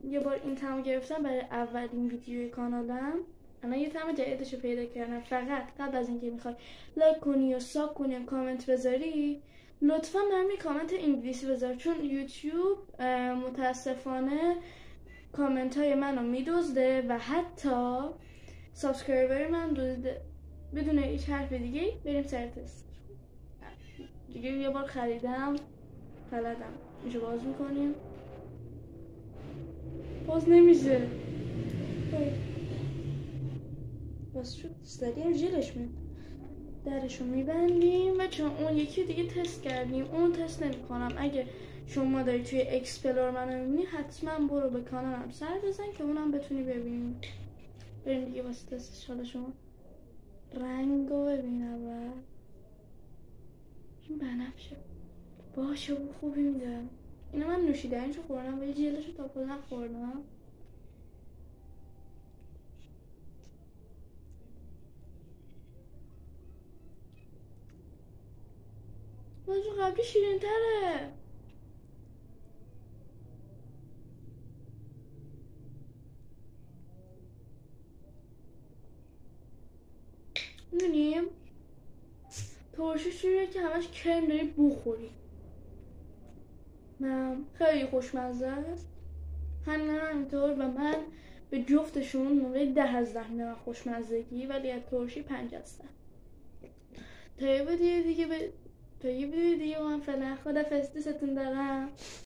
یه بار این تمام گرفتم برای اولین ویدیوی کانالم. الان یه تمام جدیدشو پیدا کردم. فقط قبل از اینکه میخوای لایک کنی یا ساب کنی یا کامنت بذاری، لطفا برام یه کامنت انگلیسی بذار، چون یوتیوب متاسفانه کامنت های منو میدزده و حتی سابسکرایبر من دزده. بدون هیچ حرف دیگه بریم سر تست. دیگه یه بار خریدم بلدم. اینجا باز میکنیم، باز نمیشه. باز شد. استادیم جلش میاد. درشو میبندیم و چون اون یکی دیگه تست کردیم، اون تست نمیکنم. اگه شما داری توی اکسپلور منو میبینی، حتما برو به کانالم سر بزن که اونم بتونی ببینی. بریم دیگه واسه تستش. حالا شما رنگو ببین اول. این بنفشه باشه و خوبی میدم. اینو من نوشیدنیشو خوردم ولی جلشو تا پول نخوردم. باشه قبلی شیرین تره. میدونیم ترشیش جوریه که همش کرم داری بخوری. خیلی خوشمزه است. همینطور و من به جفتشون موقع 10 از 10 میدم خوشمزگی، ولی از ترشی 5 هستم. تا یه ویدیو دیگه من فعلا خدافظ، دوستتون دارم.